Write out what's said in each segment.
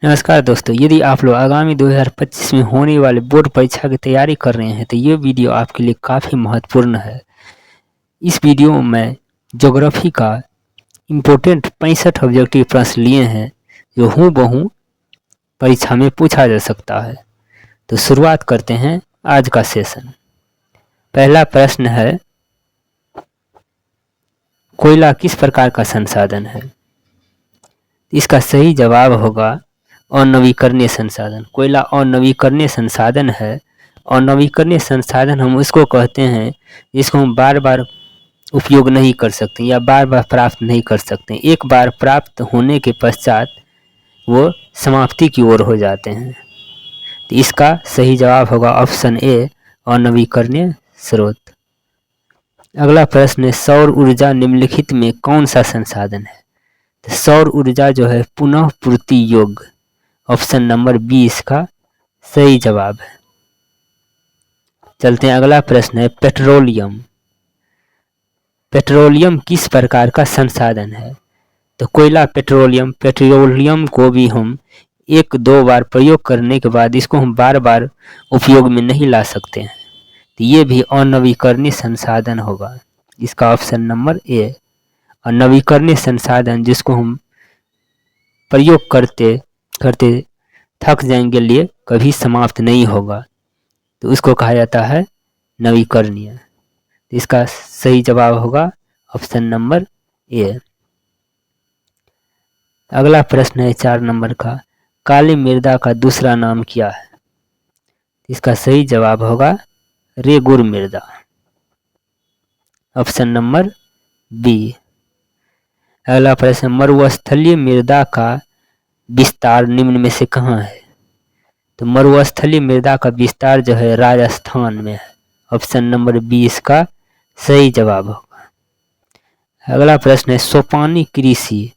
नमस्कार दोस्तों, यदि आप लोग आगामी 2025 में होने वाले बोर्ड परीक्षा की तैयारी कर रहे हैं तो ये वीडियो आपके लिए काफ़ी महत्वपूर्ण है। इस वीडियो में मैं ज्योग्राफी का इम्पोर्टेंट 65 ऑब्जेक्टिव प्रश्न लिए हैं जो हूबहू परीक्षा में पूछा जा सकता है। तो शुरुआत करते हैं आज का सेशन। पहला प्रश्न है, कोयला किस प्रकार का संसाधन है? इसका सही जवाब होगा अनवीकरणीय संसाधन। कोयला अनवीकरणीय संसाधन है। अनवीकरणीय संसाधन हम उसको कहते हैं जिसको हम बार बार उपयोग नहीं कर सकते या बार बार प्राप्त नहीं कर सकते। एक बार प्राप्त होने के पश्चात वो समाप्ति की ओर हो जाते हैं। तो इसका सही जवाब होगा ऑप्शन ए, अनवीकरणीय स्रोत। अगला प्रश्न है, सौर ऊर्जा निम्नलिखित में कौन सा संसाधन है? तो सौर ऊर्जा जो है पुनः पूर्ति योग्य। ऑप्शन नंबर बी इसका सही जवाब है। चलते हैं, अगला प्रश्न है, पेट्रोलियम। पेट्रोलियम किस प्रकार का संसाधन है? तो कोयला पेट्रोलियम को भी हम एक दो बार प्रयोग करने के बाद इसको हम बार बार उपयोग में नहीं ला सकते हैं। तो ये भी अनवीकरणीय संसाधन होगा। इसका ऑप्शन नंबर ए, अनवीकरणीय संसाधन जिसको हम प्रयोग करते करते थक जाएंगे लिए कभी समाप्त नहीं होगा, तो उसको कहा जाता है नवीकरणीय। इसका सही जवाब होगा ऑप्शन नंबर ए। अगला प्रश्न है 4 नंबर का, काली मृदा का दूसरा नाम क्या है? इसका सही जवाब होगा रेगुर मृदा। Option number B. अगला प्रश्न, मरुस्थलीय मृदा का विस्तार निम्न में से कहाँ है? तो मरुस्थलीय मृदा का विस्तार जो है राजस्थान में है। ऑप्शन नंबर बी इसका सही जवाब होगा। अगला प्रश्न है, सोपानी कृषि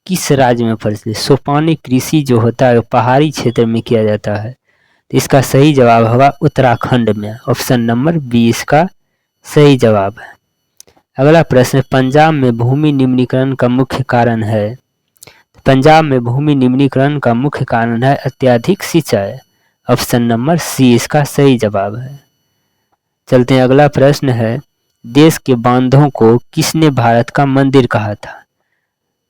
किस राज्य में प्रचलित? सोपानी कृषि जो होता है पहाड़ी क्षेत्र में किया जाता है। तो इसका सही जवाब होगा उत्तराखंड में। ऑप्शन नंबर बी इसका सही जवाब है। अगला प्रश्न, पंजाब में भूमि निम्नीकरण का मुख्य कारण है? पंजाब में भूमि निम्नीकरण का मुख्य कारण है अत्यधिक सिंचाई। ऑप्शन नंबर सी इसका सही जवाब है। चलते हैं, अगला प्रश्न है, देश के बांधों को किसने भारत का मंदिर कहा था?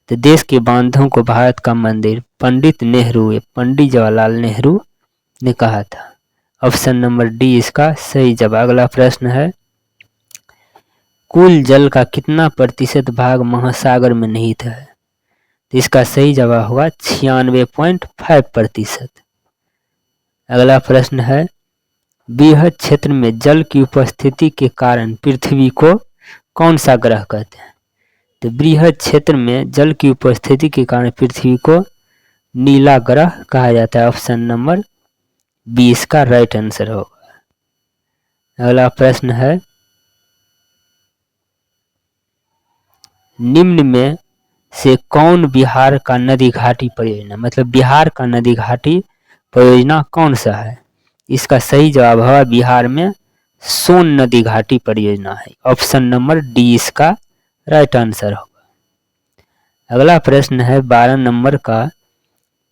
तो देश के बांधों को भारत का मंदिर पंडित जवाहरलाल नेहरू ने कहा था। ऑप्शन नंबर डी इसका सही जवाब। अगला प्रश्न है, कुल जल का कितना प्रतिशत भाग महासागर में निहित है? तो इसका सही जवाब होगा 96.5%। अगला प्रश्न है, बृहद क्षेत्र में जल की उपस्थिति के कारण पृथ्वी को कौन सा ग्रह कहते हैं? तो बृहद क्षेत्र में जल की उपस्थिति के कारण पृथ्वी को नीला ग्रह कहा जाता है। ऑप्शन नंबर बी इसका राइट आंसर होगा। अगला प्रश्न है, निम्न में से कौन बिहार का नदी घाटी परियोजना, मतलब बिहार का नदी घाटी परियोजना कौन सा है? इसका सही जवाब है बिहार में सोन नदी घाटी परियोजना है। ऑप्शन नंबर डी इसका राइट आंसर होगा। अगला प्रश्न है 12 नंबर का,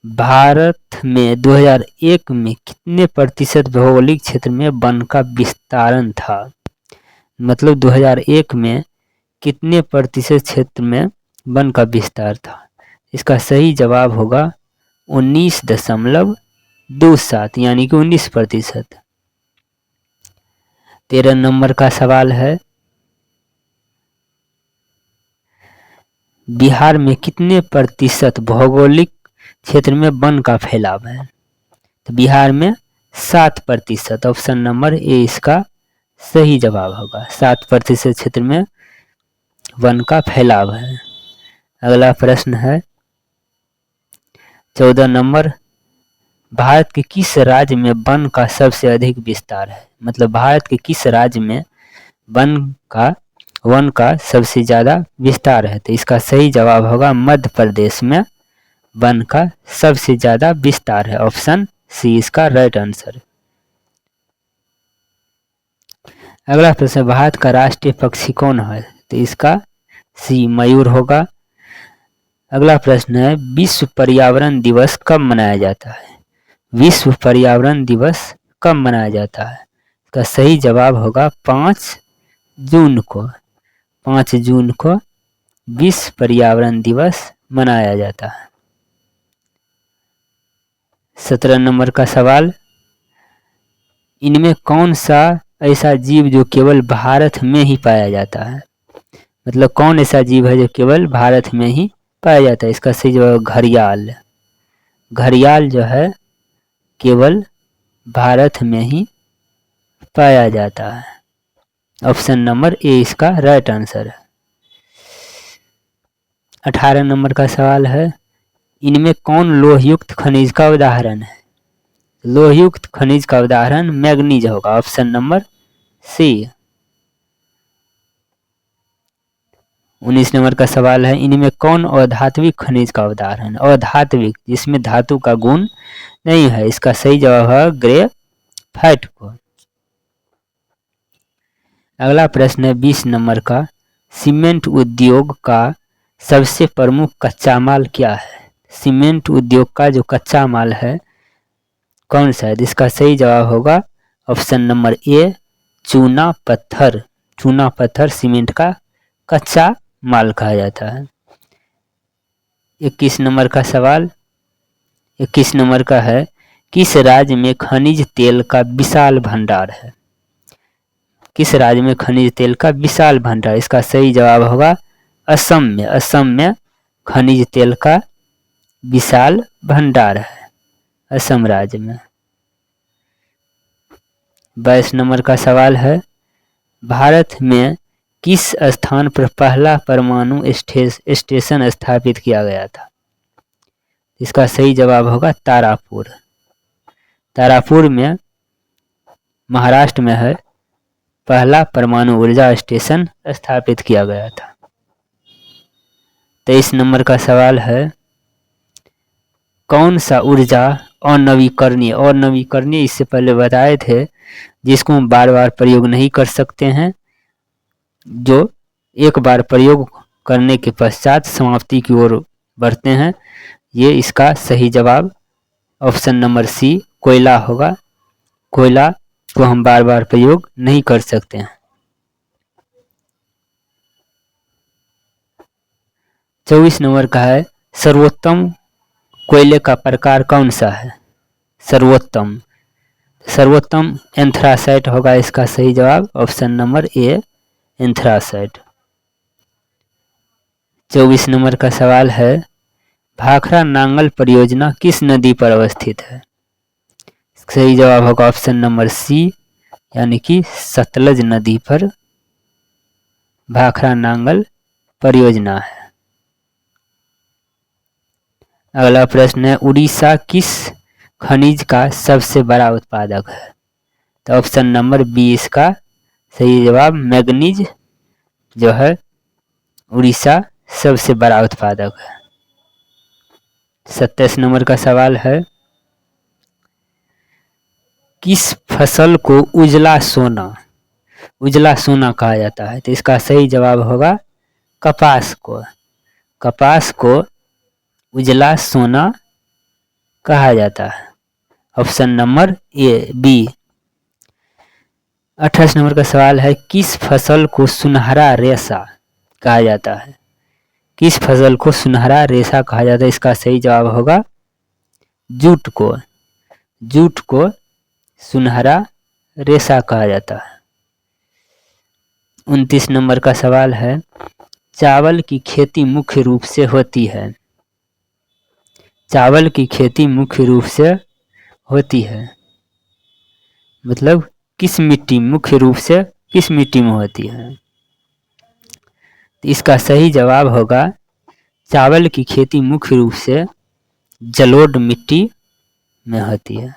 भारत में 2001 में कितने प्रतिशत भौगोलिक क्षेत्र में वन का विस्तारण था? मतलब 2001 में कितने प्रतिशत क्षेत्र में वन का विस्तार था? इसका सही जवाब होगा 19.27 यानी कि 19%। 13 नंबर का सवाल है, बिहार में कितने प्रतिशत भौगोलिक क्षेत्र में वन का फैलाव है? तो बिहार में 7%। ऑप्शन नंबर ए इसका सही जवाब होगा। 7% क्षेत्र में वन का फैलाव है। अगला प्रश्न है 14 नंबर, भारत के किस राज्य में वन का सबसे अधिक विस्तार है? मतलब भारत के किस राज्य में वन का सबसे ज़्यादा विस्तार है? तो इसका सही जवाब होगा मध्य प्रदेश में वन का सबसे ज़्यादा विस्तार है। ऑप्शन सी इसका राइट आंसर। अगला प्रश्न, भारत का राष्ट्रीय पक्षी कौन है? तो इसका सी मयूर होगा। अगला प्रश्न है विश्व पर्यावरण दिवस कब मनाया जाता है? विश्व पर्यावरण दिवस कब मनाया जाता है? इसका सही जवाब होगा 5 जून को। 5 जून को विश्व पर्यावरण दिवस मनाया जाता है। 17 नंबर का सवाल, इनमें कौन सा ऐसा जीव जो केवल भारत में ही पाया जाता है? मतलब कौन ऐसा जीव है जो केवल भारत में ही पाया जाता है? इसका सही जवाब घड़ियाल। घड़ियाल जो है केवल भारत में ही पाया जाता है। ऑप्शन नंबर ए इसका राइट आंसर है। 18 नंबर का सवाल है, इनमें कौन लोहयुक्त खनिज का उदाहरण है? लोहयुक्त खनिज का उदाहरण मैग्नीज होगा। Option number C. 19 नंबर का सवाल है, इनमें कौन अधात्विक खनिज का उदाहरण है? अधात्विक जिसमें धातु का गुण नहीं है। इसका सही जवाब है ग्रेफाइट को। अगला प्रश्न है 20 नंबर का, सीमेंट उद्योग का सबसे प्रमुख कच्चा माल क्या है? सीमेंट उद्योग का जो कच्चा माल है कौन सा है? इसका सही जवाब होगा ऑप्शन नंबर ए चूना पत्थर। चूना पत्थर सीमेंट का कच्चा माल कहा जाता है। 21 नंबर का सवाल, 21 नंबर का है, किस राज्य में खनिज तेल का विशाल भंडार है? किस राज्य में खनिज तेल का विशाल भंडार? इसका सही जवाब होगा असम में। असम में खनिज तेल का विशाल भंडार है, असम राज्य में। 22 नंबर का सवाल है, भारत में किस स्थान पर पहला परमाणु स्टेशन स्थापित किया गया था? इसका सही जवाब होगा तारापुर। तारापुर में महाराष्ट्र में है, पहला परमाणु ऊर्जा स्टेशन स्थापित किया गया था। 23 नंबर का सवाल है, कौन सा ऊर्जा अनवीकरणीय, अनवीकरणीय इससे पहले बताए थे जिसको हम बार बार प्रयोग नहीं कर सकते हैं, जो एक बार प्रयोग करने के पश्चात समाप्ति की ओर बढ़ते हैं। ये इसका सही जवाब ऑप्शन नंबर सी कोयला होगा। कोयला को हम बार बार प्रयोग नहीं कर सकते हैं। 24 नंबर का है, सर्वोत्तम कोयले का प्रकार कौन सा है? सर्वोत्तम एंथ्रासाइट होगा इसका सही जवाब ऑप्शन नंबर ए एंथ्रासाइट। 24 नंबर का सवाल है, भाखड़ा नांगल परियोजना किस नदी पर अवस्थित है? सही जवाब होगा ऑप्शन नंबर सी यानी कि सतलज नदी पर भाखड़ा नांगल परियोजना है। अगला प्रश्न है, उड़ीसा किस खनिज का सबसे बड़ा उत्पादक है? तो ऑप्शन नंबर बी इसका सही जवाब मैग्नीज जो है उड़ीसा सबसे बड़ा उत्पादक है। 27 नंबर का सवाल है, किस फसल को उजला सोना कहा जाता है? तो इसका सही जवाब होगा कपास को। कपास को उजला सोना कहा जाता है। Option number A B. 28 number का सवाल है, किस फसल को सुनहरा रेशा कहा जाता है? किस फसल को सुनहरा रेशा कहा जाता है? इसका सही जवाब होगा जूट को। जूट को सुनहरा रेशा कहा जाता है। 29 नंबर का सवाल है, चावल की खेती मुख्य रूप से होती है? चावल की खेती मुख्य रूप से होती है मतलब किस मिट्टी मुख्य रूप से किस मिट्टी में होती है? इसका सही जवाब होगा चावल की खेती मुख्य रूप से जलोढ़ मिट्टी में होती है।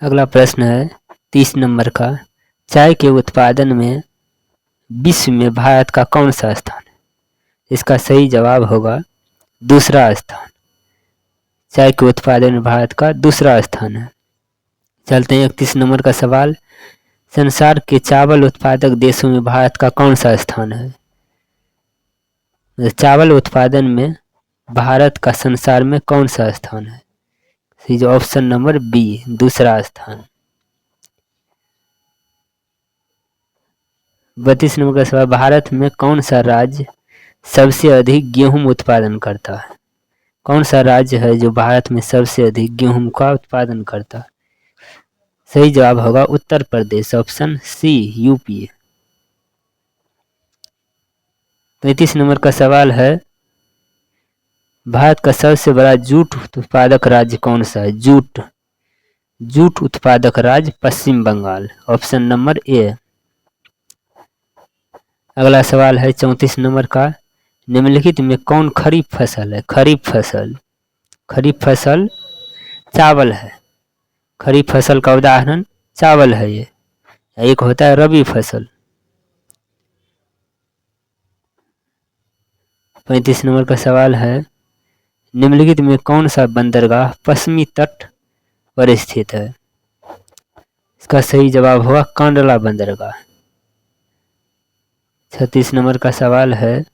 अगला प्रश्न है 30 नंबर का, चाय के उत्पादन में विश्व में भारत का कौन सा स्थान है? इसका सही जवाब होगा दूसरा स्थान। चाय के उत्पादन में भारत का दूसरा स्थान है। चलते हैं 31 नंबर का सवाल, संसार के चावल उत्पादक देशों में भारत का कौन सा स्थान है? चावल उत्पादन में भारत का संसार में कौन सा स्थान है? जो ऑप्शन नंबर बी, दूसरा स्थान। 32 नंबर का सवाल, भारत में कौन सा राज्य सबसे अधिक गेहूं उत्पादन करता है? कौन सा राज्य है जो भारत में सबसे अधिक गेहूं का उत्पादन करता है? सही जवाब होगा Uttar Pradesh, option C, UP. 35 number का सवाल है, भारत का सबसे बड़ा जूट उत्पादक राज्य कौन सा है? जूट उत्पादक राज्य पश्चिम बंगाल, ऑप्शन नंबर ए। अगला सवाल है 34 नंबर का, निम्नलिखित में कौन खरीफ फसल है? खरीफ फसल चावल है। खरीफ फसल का उदाहरण चावल है ये। एक होता है रबी फसल। 35 नंबर का सवाल है, निम्नलिखित में कौन सा बंदरगाह पश्चिमी तट पर स्थित है? इसका सही जवाब होगा कांडला बंदरगाह। 36 नंबर का सवाल है,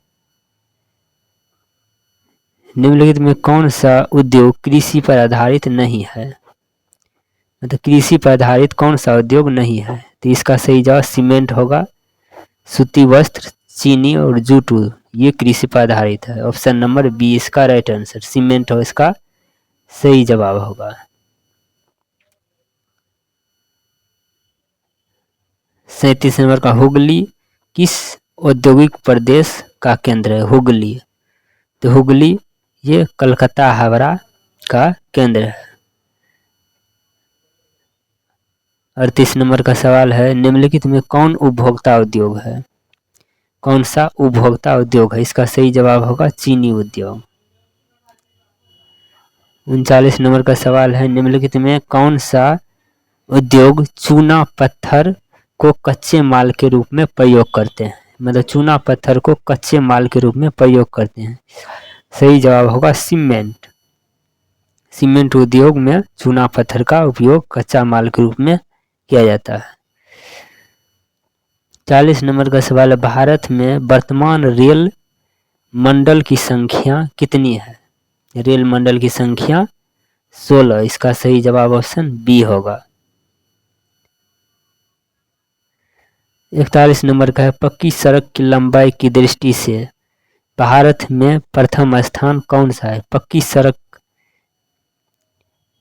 निम्नलिखित में कौन सा उद्योग कृषि पर आधारित नहीं है? मतलब कृषि पर आधारित कौन सा उद्योग नहीं है? तो इसका सही जवाब सीमेंट होगा। सूती वस्त्र, चीनी और जूट ये कृषि पर आधारित है, ऑप्शन नंबर बी इसका राइट आंसर, सीमेंट हो इसका सही जवाब होगा। 37 नंबर का, हुगली किस औद्योगिक प्रदेश का केंद्र है? हुगली, तो हुगली ये कलकत्ता हावड़ा का केंद्र है। 38 नंबर का सवाल है, निम्नलिखित में कौन उपभोक्ता उद्योग है? कौन सा उपभोक्ता उद्योग है? इसका सही जवाब होगा चीनी उद्योग। 39 नंबर का सवाल है, निम्नलिखित में कौन सा उद्योग चूना पत्थर को कच्चे माल के रूप में प्रयोग करते हैं? मतलब चूना पत्थर को कच्चे माल के रूप में प्रयोग करते हैं। सही जवाब होगा सीमेंट। सीमेंट उद्योग में चूना पत्थर का उपयोग कच्चा माल के रूप में किया जाता है। 40 नंबर का सवाल है, भारत में वर्तमान रेल मंडल की संख्या कितनी है? रेल मंडल की संख्या 16, इसका सही जवाब ऑप्शन बी होगा। 41 नंबर का है, पक्की सड़क की लंबाई की दृष्टि से भारत में प्रथम स्थान कौन सा है? पक्की सड़क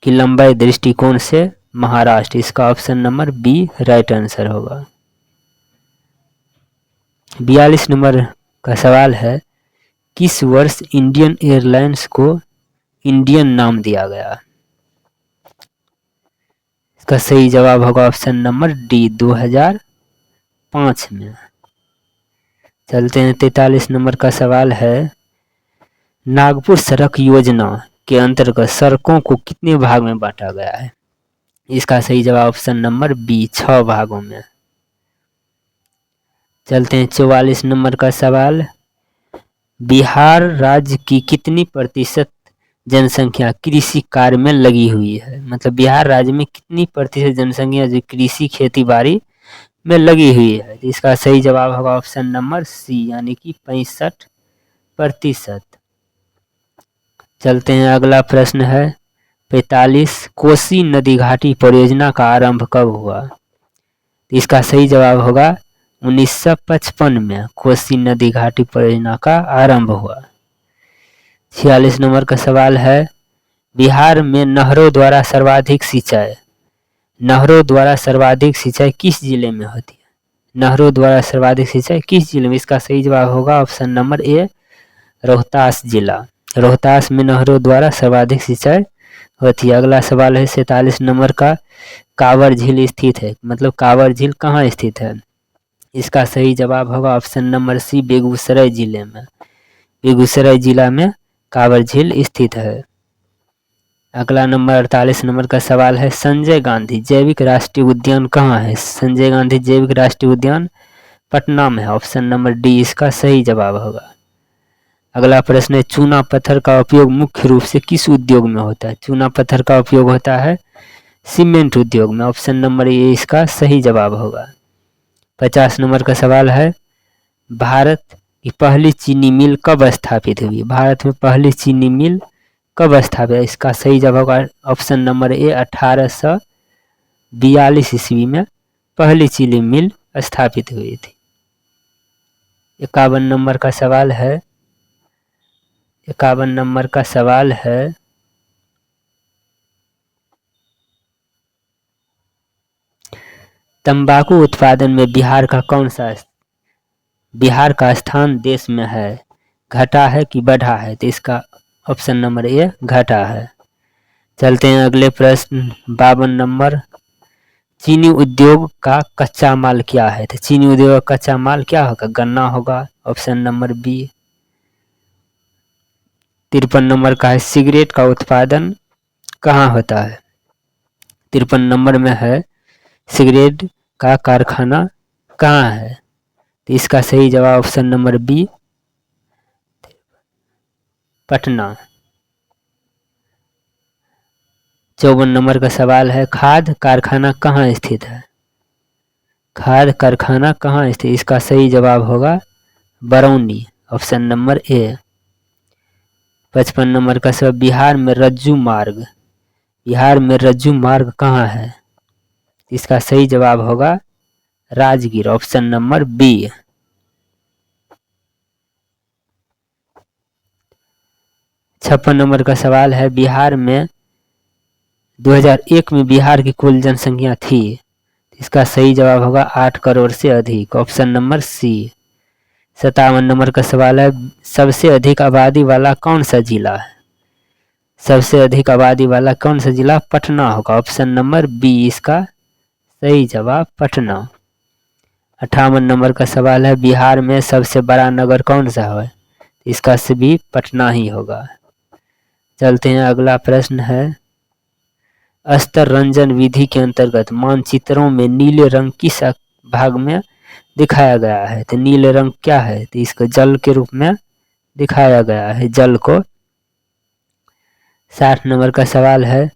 की लंबाई दृष्टिकोण से महाराष्ट्र, इसका option number B right answer होगा। 42 नंबर का सवाल है, किस वर्ष इंडियन एयरलाइंस को इंडियन नाम दिया गया? इसका सही जवाब होगा ऑप्शन नंबर डी 2005 में। चलते हैं 43 नंबर का सवाल है, नागपुर सड़क योजना के अंतर्गत सड़कों को कितने भाग में बांटा गया है? इसका सही जवाब ऑप्शन नंबर बी 6 भागों में। चलते हैं 44 नंबर का सवाल, बिहार राज्य की कितनी प्रतिशत जनसंख्या कृषि कार्य में लगी हुई है? मतलब बिहार राज्य में कितनी प्रतिशत जनसंख्या जो कृषि खेती बाड़ी में लगी हुई है? इसका सही जवाब होगा ऑप्शन नंबर सी, यानी कि 65%। चलते हैं अगला प्रश्न है 45, कोसी नदी घाटी परियोजना का आरंभ कब हुआ? इसका सही जवाब होगा 1955 में कोसी नदी घाटी परियोजना का आरंभ हुआ। 46 नंबर का सवाल है, बिहार में नहरों द्वारा सर्वाधिक सिंचाई किस जिले में होती है? नहरों द्वारा सर्वाधिक सिंचाई किस जिले में? इसका सही जवाब होगा ऑप्शन नंबर ए रोहतास जिला। रोहतास में नहरों द्वारा सर्वाधिक सिंचाई होती है। अगला सवाल है 47 नंबर का, कांवर झील स्थित है, मतलब कांवर झील कहाँ स्थित है? इसका सही जवाब होगा ऑप्शन नंबर सी, बेगूसराय जिले में। बेगूसराय जिला में कांवर झील स्थित है। अगला नंबर 48 नंबर का सवाल है, संजय गांधी जैविक राष्ट्रीय उद्यान कहाँ है? संजय गांधी जैविक राष्ट्रीय उद्यान पटना में है, ऑप्शन नंबर डी इसका सही जवाब होगा। अगला प्रश्न है, चूना पत्थर का उपयोग मुख्य रूप से किस उद्योग में होता है? चूना पत्थर का उपयोग होता है सीमेंट उद्योग में, ऑप्शन नंबर ए इसका सही जवाब होगा। 50 नंबर का सवाल है, भारत कि पहली चीनी मिल कब स्थापित हुई। भारत में पहली चीनी मिल कब स्थापित, इसका सही जवाब होगा ऑप्शन नंबर ए 1842 ईस्वी में पहली चीनी मिल स्थापित हुई थी। 51 नंबर का सवाल है, 51 नंबर का सवाल है, तंबाकू उत्पादन में बिहार का स्थान देश में है, घटा है कि बढ़ा है, तो इसका ऑप्शन नंबर ए घटा है। चलते हैं अगले प्रश्न 52 नंबर, चीनी उद्योग का कच्चा माल क्या है, तो चीनी उद्योग का कच्चा माल क्या होगा, गन्ना होगा, ऑप्शन नंबर बी। 53 नंबर का है, सिगरेट का उत्पादन कहाँ होता है, 53 नंबर में है सिगरेट का कारखाना कहाँ है, तो इसका सही जवाब option number B Patna. 54 number का सवाल है, खाद कारखाना कहाँ स्थित है, खाद कारखाना कहाँ स्थित, इसका सही जवाब होगा बरौनी, ऑप्शन नंबर ए। 55 नंबर का सवाल, बिहार में रज्जू मार्ग कहाँ है, इसका सही जवाब होगा Rajgir, option number B. 56 number का सवाल है, बिहार में 2001 में बिहार की कुल जनसंख्या थी, इसका सही जवाब होगा 8 करोड़ से अधिक, ऑप्शन नंबर सी। 57 नंबर का सवाल है, सबसे अधिक आबादी वाला कौन सा जिला है, सबसे अधिक आबादी वाला कौन सा जिला, पटना होगा, ऑप्शन नंबर बी इसका सही जवाब पटना। 58 नंबर का सवाल है, बिहार में सबसे बड़ा नगर कौन सा है, इसका भी पटना ही होगा। चलते हैं अगला प्रश्न है, अस्तर रंजन विधि के अंतर्गत मानचित्रों में नीले रंग किस भाग में दिखाया गया है, तो नीले रंग क्या है, तो इसको जल के रूप में दिखाया गया है, जल को। 60 नंबर का सवाल है,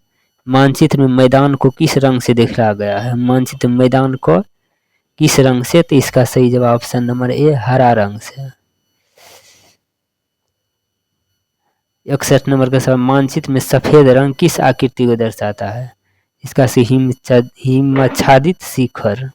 मानचित्र में मैदान को किस रंग से दिखाया गया है, मानचित्र में मैदान को किस रंग से, तो इसका सही जवाब ऑप्शन नंबर ए हरा रंग से। 61 नंबर का सवाल, मानचित्र में सफेद रंग किस आकृति को दर्शाता है, इसका हिमच्छादित शिखर,